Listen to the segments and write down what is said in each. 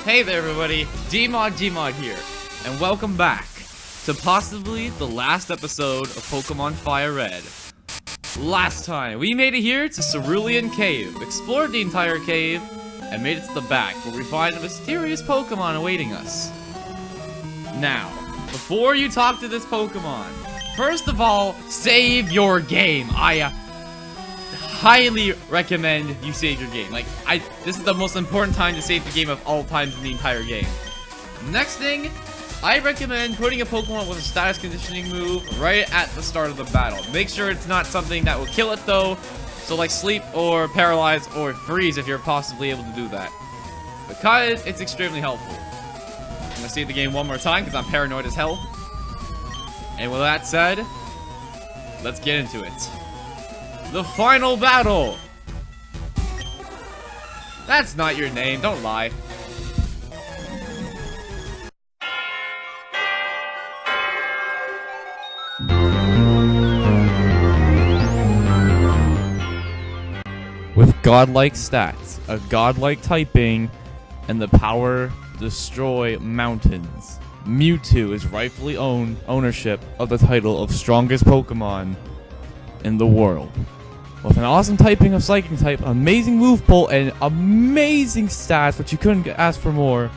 Hey there everybody, Gmod here, and welcome back to possibly the last episode of Pokemon Firered. Last time, we made it here to Cerulean Cave, explored the entire cave, and made it to the back, where we find a mysterious Pokemon awaiting us. Now, before you talk to this Pokemon, first of all, save your game. I highly recommend you save your game. This is the most important time to save the game of all times in the entire game. Next thing, I recommend putting a Pokemon with a status conditioning move right at the start of the battle. Make sure it's not something that will kill it though, so like sleep or paralyze or freeze if you're possibly able to do that, because it's extremely helpful. I'm gonna save the game one more time because I'm paranoid as hell. And with that said, let's get into it. The final battle! That's not your name, don't lie. With godlike stats, a godlike typing, and the power to destroy mountains, Mewtwo is rightfully ownership of the title of strongest Pokemon in the world. With an awesome typing of Psychic type, amazing move pool, and amazing stats, which you couldn't ask for more,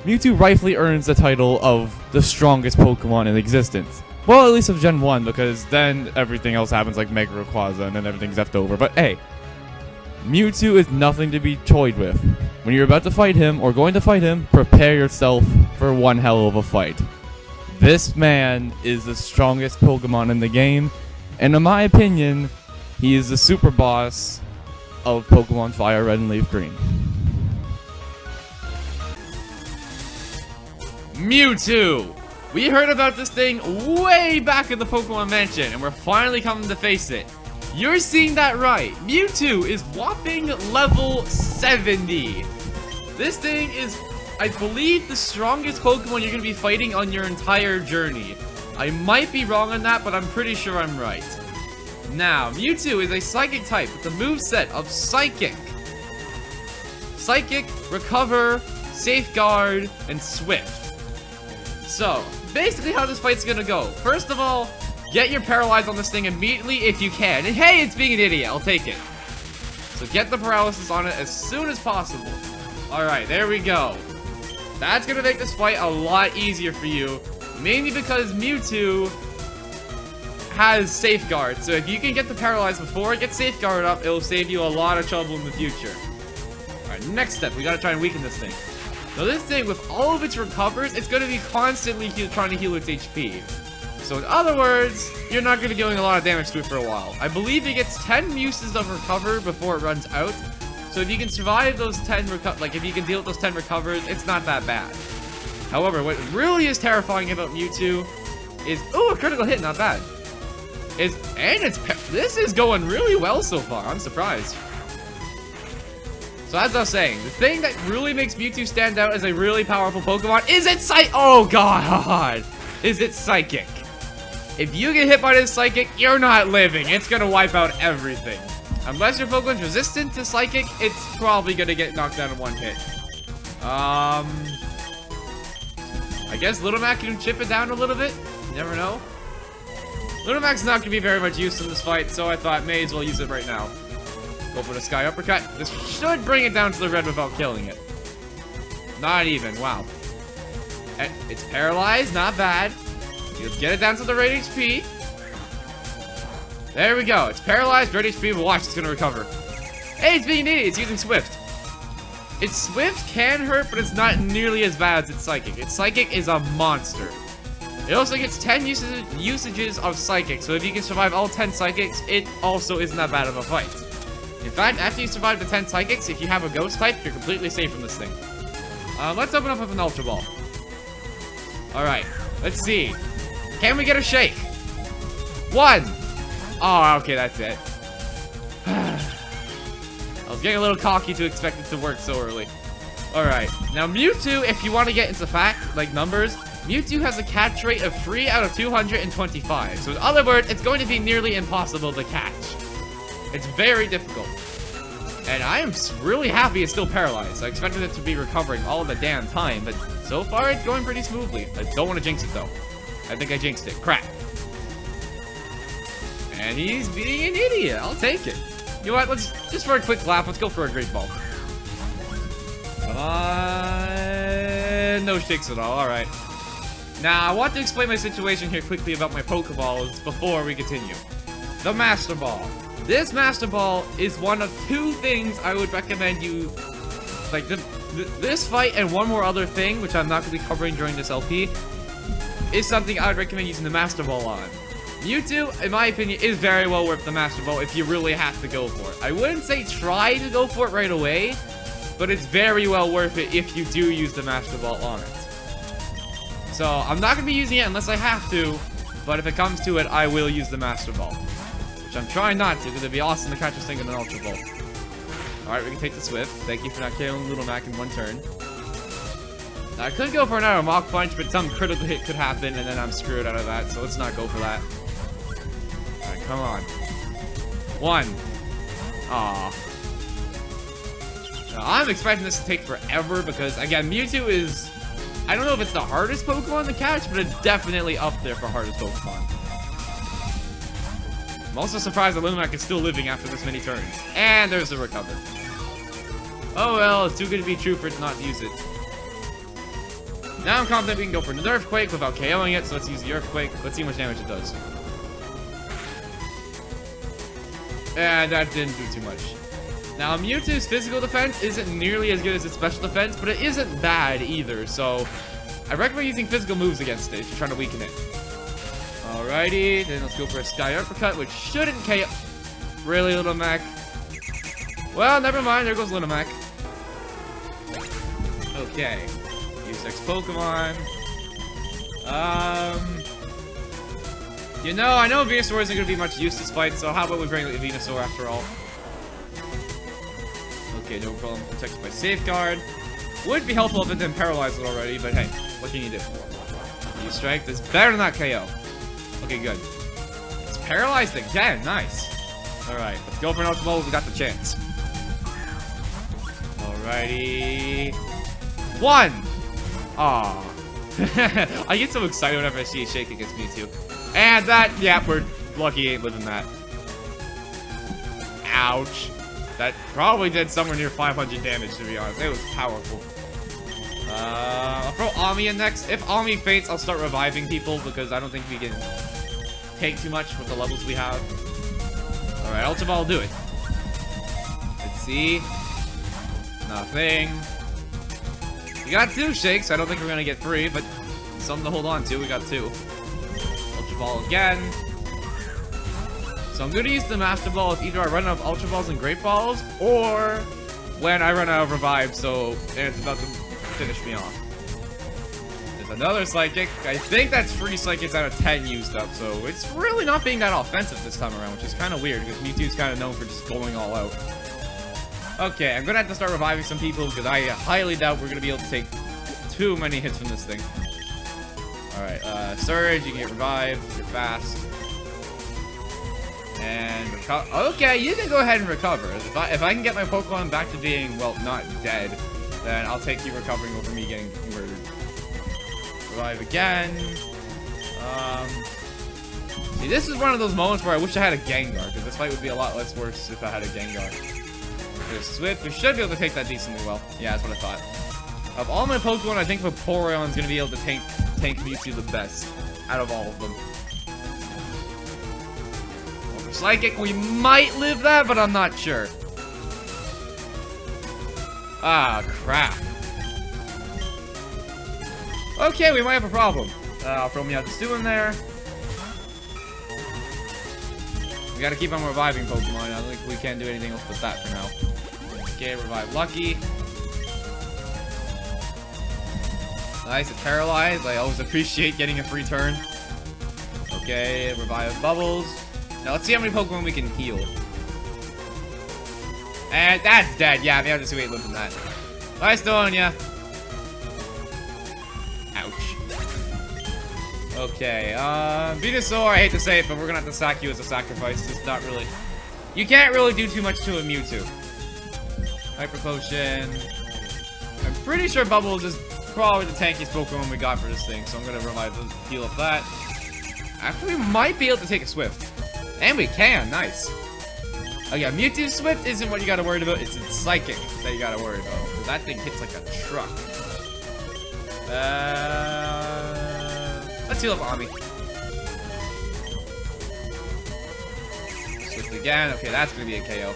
Mewtwo rightfully earns the title of the strongest Pokemon in existence. Well, at least of Gen 1, because then everything else happens like Mega Rayquaza, and then everything's left over. But hey, Mewtwo is nothing to be toyed with. When you're about to fight him, or going to fight him, prepare yourself for one hell of a fight. This man is the strongest Pokemon in the game, and in my opinion, he is the super boss of Pokemon Fire Red and Leaf Green. Mewtwo! We heard about this thing way back in the Pokemon Mansion, and we're finally coming to face it. You're seeing that right. Mewtwo is whopping level 70. This thing is, I believe, the strongest Pokemon you're going to be fighting on your entire journey. I might be wrong on that, but I'm pretty sure I'm right. Now, Mewtwo is a Psychic type with the moveset of Psychic. Psychic, Recover, Safeguard, and Swift. So, basically how this fight's gonna go. First of all, get your Paralyze on this thing immediately if you can. And hey, it's being an idiot, I'll take it. So get the Paralysis on it as soon as possible. Alright, there we go. That's gonna make this fight a lot easier for you. Mainly because Mewtwo has Safeguard, so if you can get the Paralyze before it gets Safeguarded up, it'll save you a lot of trouble in the future. Alright, next step, we gotta try and weaken this thing. Now this thing, with all of its recovers, it's gonna be constantly trying to heal its HP. So in other words, you're not gonna be doing a lot of damage to it for a while. I believe it gets 10 uses of Recover before it runs out, so if you can survive those 10 if you can deal with those 10 recovers, it's not that bad. However, what really is terrifying about Mewtwo is, ooh, a critical hit, not bad. This is going really well so far. I'm surprised. So as I was saying, the thing that really makes Mewtwo stand out as a really powerful Pokemon is its oh god, is its Psychic. If you get hit by this Psychic, you're not living. It's gonna wipe out everything. Unless your Pokemon's resistant to Psychic, it's probably gonna get knocked down in one hit. I guess Little Mac can chip it down a little bit. You never know. Little Mac's not going to be very much use in this fight, so I thought may as well use it right now. Go for the Sky Uppercut. This should bring it down to the red without killing it. Not even, wow. It's paralyzed, not bad. Let's get it down to the red HP. There we go. It's paralyzed, red HP, but watch, it's going to recover. Hey, it's being an idiot. It's using Swift. Its Swift can hurt, but it's not nearly as bad as its Psychic. Its Psychic is a monster. It also gets 10 usages of Psychic, so if you can survive all 10 Psychics, it also isn't that bad of a fight. In fact, after you survive the 10 Psychics, if you have a Ghost type, you're completely safe from this thing. Let's open up with an Ultra Ball. Alright, let's see. Can we get a Shake? 1! Oh, okay, that's it. I was getting a little cocky to expect it to work so early. Alright, now Mewtwo, if you want to get into fact, like numbers, Mewtwo has a catch rate of 3 out of 225. So in other words, it's going to be nearly impossible to catch. It's very difficult. And I am really happy it's still paralyzed. I expected it to be recovering all the damn time, but so far it's going pretty smoothly. I don't want to jinx it though. I think I jinxed it. Crap. And he's being an idiot. I'll take it. You know what? Let's just for a quick laugh. Let's go for a great ball. Come on. No shakes at all. All right. Now I want to explain my situation here quickly about my Pokeballs before we continue. The Master Ball. This Master Ball is one of two things I would recommend you, like this fight and one more other thing, which I'm not going to be covering during this LP, is something I would recommend using the Master Ball on. Mewtwo, in my opinion, is very well worth the Master Ball if you really have to go for it. I wouldn't say try to go for it right away, but it's very well worth it if you do use the Master Ball on it. So, I'm not going to be using it unless I have to, but if it comes to it, I will use the Master Ball. I'm trying not to, because it'd be awesome to catch this thing in an Ultra Ball. Alright, we can take the Swift. Thank you for not killing Little Mac in one turn. Now, I could go for another Mach Punch, but some critical hit could happen, and then I'm screwed out of that, so let's not go for that. Alright, come on. 1. Aww. Now, I'm expecting this to take forever, because, again, Mewtwo is... I don't know if it's the hardest Pokemon to catch, but it's definitely up there for hardest Pokemon. I'm also surprised that Limac is still living after this many turns. And there's the recover. Oh well, it's too good to be true for it not to use it. Now I'm confident we can go for an Earthquake without KOing it, so let's use the Earthquake. Let's see how much damage it does. And that didn't do too much. Now Mewtwo's physical defense isn't nearly as good as its special defense, but it isn't bad either, so I recommend using physical moves against it if you're trying to weaken it. Alrighty, then let's go for a Sky Uppercut, which shouldn't KO. Really, Little Mac? Well, never mind. There goes Little Mac. Okay. Use X Pokemon. You know, I know Venusaur isn't going to be much use this fight, so how about we bring the Venusaur after all? Okay, no problem. Protected by Safeguard. Would be helpful if it didn't paralyze it already, but hey, what can you do? Use Strike. That's better than that KO. Okay, good. It's paralyzed again. Nice. Alright, let's go for an Ultra Ball. We got the chance. Alrighty. 1! Aww. I get so excited whenever I see a shake against Mewtwo. And that, yeah, we're lucky he ain't living that. Ouch. That probably did somewhere near 500 damage, to be honest. It was powerful. I'll throw Ami in next. If Ami faints, I'll start reviving people because I don't think we can take too much with the levels we have. Alright, Ultra Ball will do it. Let's see. Nothing. We got 2 shakes. I don't think we're going to get 3, but something to hold on to. We got 2. Ultra Ball again. So I'm going to use the Master Ball if either I run out of Ultra Balls and Great Balls, or when I run out of Revive, so it's about to finish me off. There's another Psychic. I think that's 3 Psychics out of 10 used up, so it's really not being that offensive this time around, which is kind of weird, because Mewtwo's kind of known for just going all out. Okay, I'm going to have to start reviving some people, because I highly doubt we're going to be able to take too many hits from this thing. Alright, Surge, you can get revived, you're fast. And recover. Okay, you can go ahead and recover. If I can get my Pokemon back to being, well, not dead, then I'll take you recovering over me getting murdered. Revive again. See, this is one of those moments where I wish I had a Gengar, because this fight would be a lot less worse if I had a Gengar. There's Swift. We should be able to take that decently well. Yeah, that's what I thought. Of all my Pokemon, I think Vaporeon is going to be able to tank Mewtwo the best out of all of them. Psychic, we might live that, but I'm not sure. Ah, crap. Okay, we might have a problem. I'll throw Mewtwo in there. We gotta keep on reviving Pokemon. I don't think we can do anything else but that for now. Okay, revive Lucky. Nice, it's paralyzed. I always appreciate getting a free turn. Okay, revive Bubbles. Now let's see how many Pokemon we can heal. And that's dead. Yeah, the other 2 ain't living that. Nice doing ya. Ouch. Okay, Venusaur, I hate to say it, but we're gonna have to sack you as a sacrifice. It's not really... You can't really do too much to a Mewtwo. Hyper Potion. I'm pretty sure Bubbles is probably the tankiest Pokemon we got for this thing, so I'm gonna heal up that. Actually, we might be able to take a Swift. And we can, nice. Oh yeah, Mewtwo Swift isn't what you gotta worry about, it's its Psychic that you gotta worry about. Because that thing hits like a truck. Let's heal up Ami. Swift again, okay, that's gonna be a KO.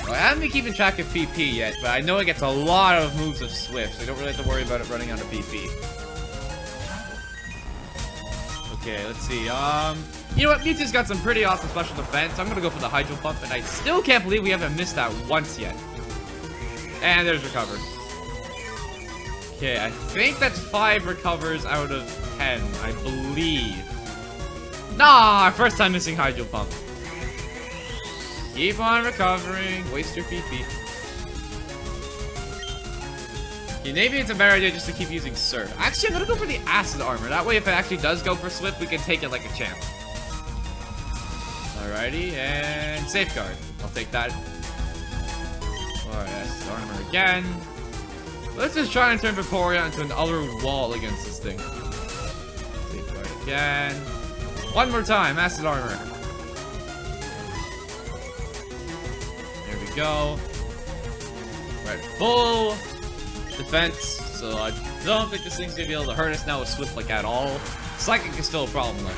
Well, I haven't been keeping track of PP yet, but I know it gets a lot of moves of Swift, so I don't really have to worry about it running out of PP. Okay, let's see, you know what, Mewtwo's got some pretty awesome special defense, so I'm gonna go for the Hydro Pump, and I still can't believe we haven't missed that once yet. And there's Recover. Okay, I think that's 5 recovers out of 10, I believe. Nah, first time missing Hydro Pump. Keep on recovering, waste your PP. Okay, maybe it's a better idea just to keep using Surf. Actually, I'm gonna go for the Acid Armor. That way, if it actually does go for Swift, we can take it like a champ. Alrighty, and Safeguard. I'll take that. Alright, Acid Armor again. Let's just try and turn Vaporeon into another wall against this thing. Safeguard again. One more time, Acid Armor. There we go. We're at full defense, so I don't think this thing's gonna be able to hurt us now with Swift like at all. Psychic is still a problem though.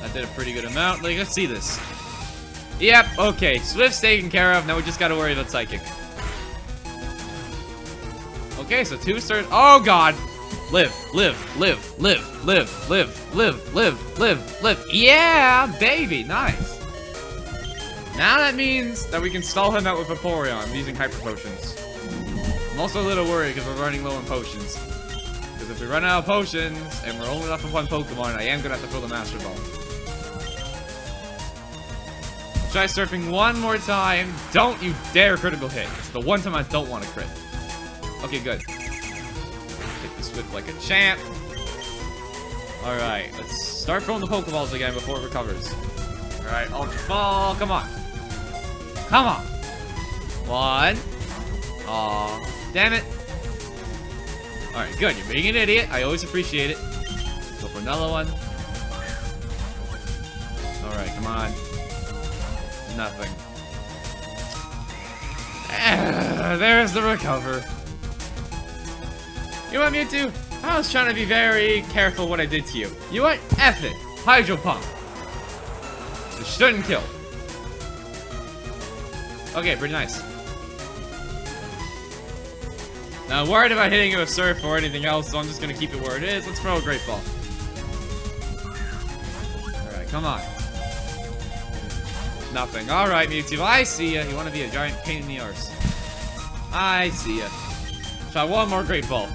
That did a pretty good amount. Like, let's see this. Yep, okay. Swift's taken care of. Now we just gotta worry about Psychic. Okay, so 2 stars. Oh god! Live, live, live, live, live, live, live, live, live, live. Yeah, baby, nice. Now that means that we can stall him out with Vaporeon using Hyper Potions. I'm also a little worried because we're running low on potions. Because if we run out of potions and we're only left with 1 Pokemon, I am gonna have to throw the Master Ball. Try surfing one more time. Don't you dare critical hit. It's the one time I don't want to crit. Okay, good. Hit the Swift like a champ. Alright, let's start throwing the Pokeballs again before it recovers. Alright, Ultra Ball, come on. Come on. 1. Aw, damn it. Alright, good. You're being an idiot. I always appreciate it. Go for another one. Alright, come on. Nothing. There's the recover. You know what, Mewtwo? I was trying to be very careful what I did to you. You know what? F it. Hydro Pump. It shouldn't kill. Okay, pretty nice. Now, I'm worried about hitting it with Surf or anything else, so I'm just gonna keep it where it is. Let's throw a Great Ball. Alright, come on. Nothing. Alright, Mewtwo, I see ya. You want to be a giant pain in the arse. I see ya. Try one more Great Ball.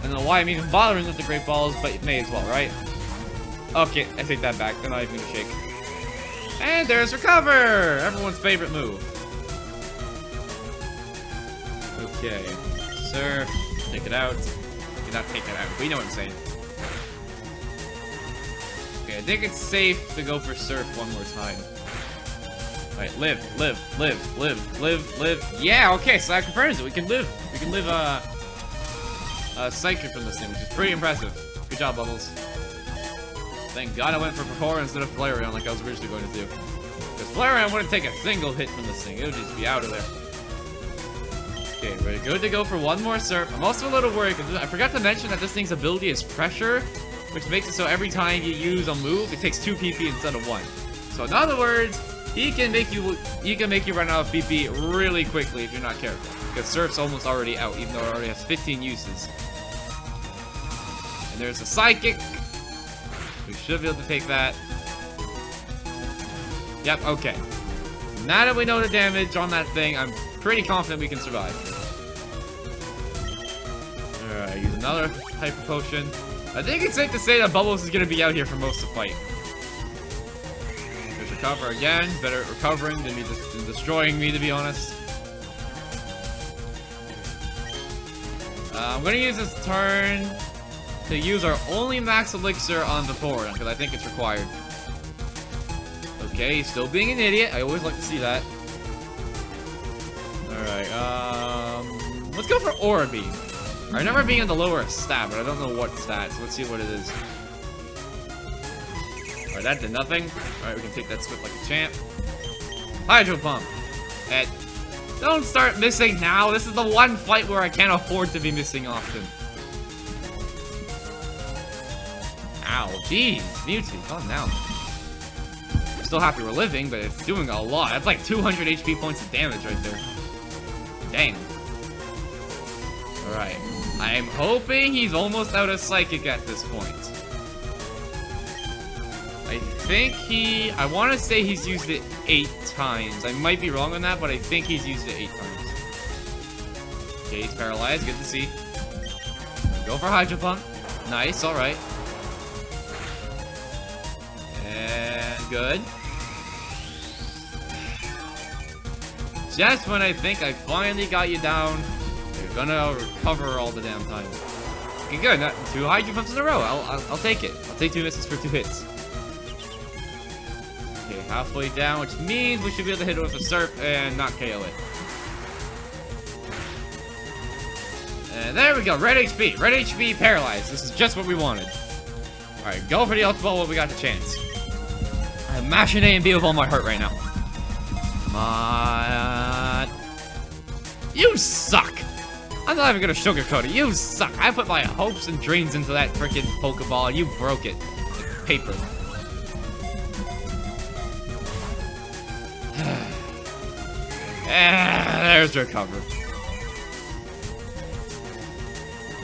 I don't know why I'm even bothering with the Great Balls, but it may as well, right? Okay, I take that back. They're not even gonna shake. And there's Recover! Everyone's favorite move. Okay. Surf. Take it out. Okay, not take it out. But you know what I'm saying. Okay, I think it's safe to go for Surf one more time. Alright, live, live, live, live, live, live. Yeah, okay, so that confirms it. We can live. We can live, Psychic from this thing, which is pretty impressive. Good job, Bubbles. Thank God I went for Vaporeon instead of Flareon like I was originally going to do. Because Flareon wouldn't take a single hit from this thing. It would just be out of there. Okay, we're good to go for one more Surf. I'm also a little worried because I forgot to mention that this thing's ability is Pressure, which makes it so every time you use a move, it takes 2 PP instead of 1. So in other words, he can make you run out of PP really quickly if you're not careful. Because Surf's almost already out, even though it already has 15 uses. And there's a Psychic. We should be able to take that. Yep, okay. Now that we know the damage on that thing, I'm pretty confident we can survive. Alright, use another Hyper Potion. I think it's safe to say that Bubbles is going to be out here for most of the fight. There's Recover again. Better at recovering than destroying me, to be honest. I'm going to use this turn to use our only max elixir on Vaporeon, because I think it's required. Okay, he's still being an idiot. I always like to see that. Let's go for Aura Beam. I remember being in the lower stat, but I don't know what stat, so let's see what it is. Alright, that did nothing. Alright, we can take that Swift like a champ. Hydro Pump. And don't start missing now. This is the one fight where I can't afford to be missing often. Ow, jeez. Mewtwo, calm down. I'm still happy we're living, but it's doing a lot. That's like 200 HP points of damage right there. Dang. Alright. I'm hoping he's almost out of Psychic at this point. I think I want to say he's used it 8 times. I might be wrong on that, but I think he's used it 8 times. Okay, he's paralyzed. Good to see. Go for Hydro Pump. Nice, alright. And good. Just when I think I finally got you down, you're gonna recover all the damn time. Okay, good. Not 2 Hydro Pumps in a row. I'll take it. I'll take 2 misses for 2 hits. Okay, halfway down, which means we should be able to hit it with a Surf and not KO it. And there we go. Red HP. Red HP paralyzed. This is just what we wanted. Alright, go for the Ultra Ball while we got the chance. I'm mashing A and B with all my heart right now. Come on. You suck. I'm not even gonna sugarcoat it. You suck. I put my hopes and dreams into that freaking Pokeball and you broke it. Like paper. There's recover.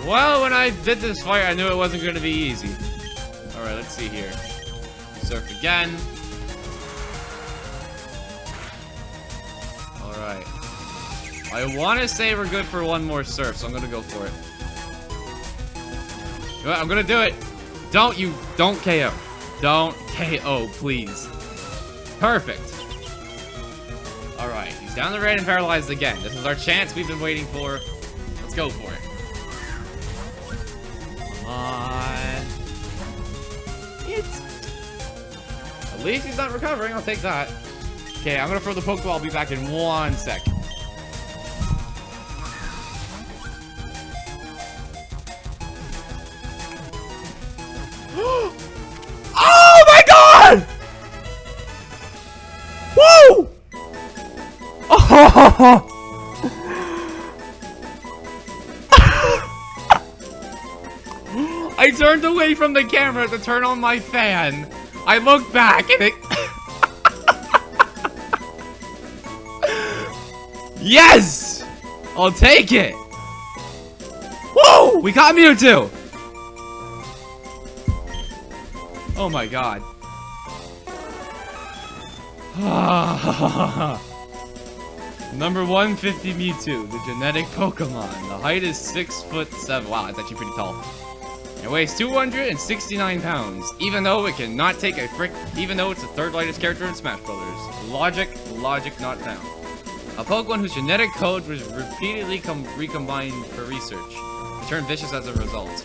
Well, when I did this fight, I knew it wasn't going to be easy. Alright, let's see here. Surf again. Alright. I want to say we're good for 1 more Surf, so I'm going to go for it. You know what? I'm going to do it. Don't KO. Don't KO, please. Perfect. Alright, he's down the red and paralyzed again. This is our chance we've been waiting for. Let's go for it. Come on. At least he's not recovering. I'll take that. Okay, I'm gonna throw the Pokeball. I'll be back in 1 sec. Oh my god! Woo! Oh! I turned away from the camera to turn on my fan. I looked back and it... Yes! I'll take it! Woo! We caught Mewtwo! Oh my god. Number 150 Mewtwo, the genetic Pokemon. The height is 6'7". Wow, that's actually pretty tall. It weighs 269 pounds, even though it cannot take a even though it's the 3rd lightest character in Smash Brothers. Logic not found. A Pokemon whose genetic code was repeatedly recombined for research. It turned vicious as a result.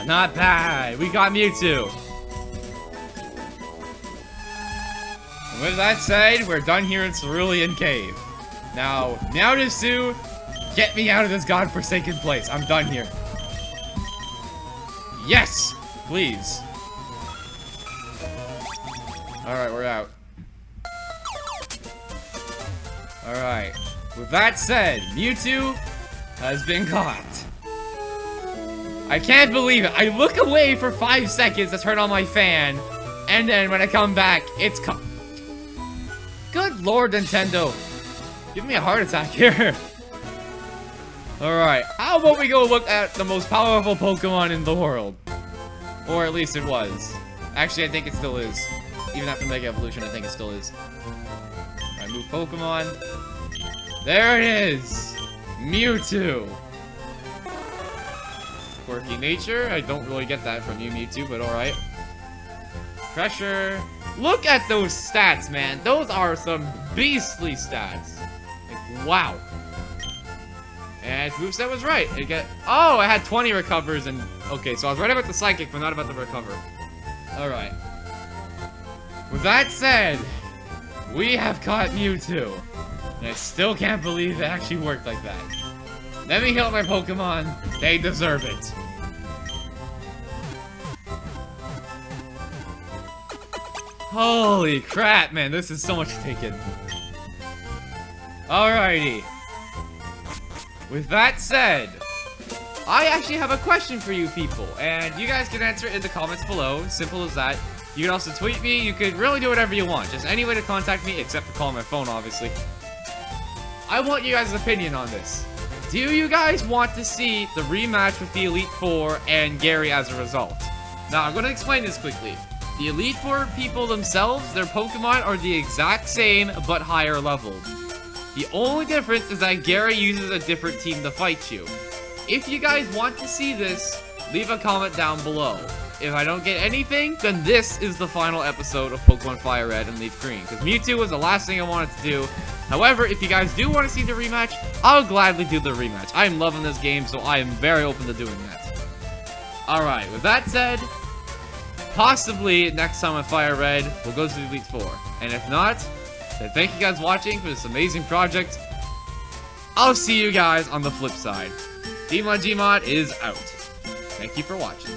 Not bad. We got Mewtwo. And with that said, we're done here in Cerulean Cave. Now, Mewtwo, get me out of this godforsaken place. I'm done here. Yes! Please. Alright, we're out. Alright. With that said, Mewtwo has been caught. I can't believe it. I look away for 5 seconds to turn on my fan, and then when I come back, it's Good lord, Nintendo. Give me a heart attack here. Alright, how about we go look at the most powerful Pokemon in the world? Or at least it was. Actually, I think it still is. Even after Mega Evolution, I think it still is. Alright, move Pokemon. There it is! Mewtwo! Quirky nature. I don't really get that from you, Mewtwo, but alright. Pressure. Look at those stats, man. Those are some beastly stats. Like, wow. And its moveset was right. Oh, I had 20 recovers and... Okay, so I was right about the Psychic, but not about the recover. Alright. With that said, we have caught Mewtwo. And I still can't believe it actually worked like that. Let me heal my Pokemon. They deserve it. Holy crap, man. This is so much to take in. Alrighty. With that said, I actually have a question for you people, and you guys can answer it in the comments below. Simple as that. You can also tweet me. You could really do whatever you want. Just any way to contact me, except for calling my phone, obviously. I want you guys' opinion on this. Do you guys want to see the rematch with the Elite Four and Gary as a result? Now, I'm going to explain this quickly. The Elite Four people themselves, their Pokemon are the exact same, but higher leveled. The only difference is that Gary uses a different team to fight you. If you guys want to see this, leave a comment down below. If I don't get anything, then this is the final episode of Pokemon Fire Red and Leaf Green, because Mewtwo was the last thing I wanted to do. However, if you guys do want to see the rematch, I'll gladly do the rematch. I am loving this game, so I am very open to doing that. Alright, with that said, possibly next time on Fire Red, we'll go to the Elite Four. And if not, then thank you guys for watching for this amazing project. I'll see you guys on the flip side. Gmod is out. Thank you for watching.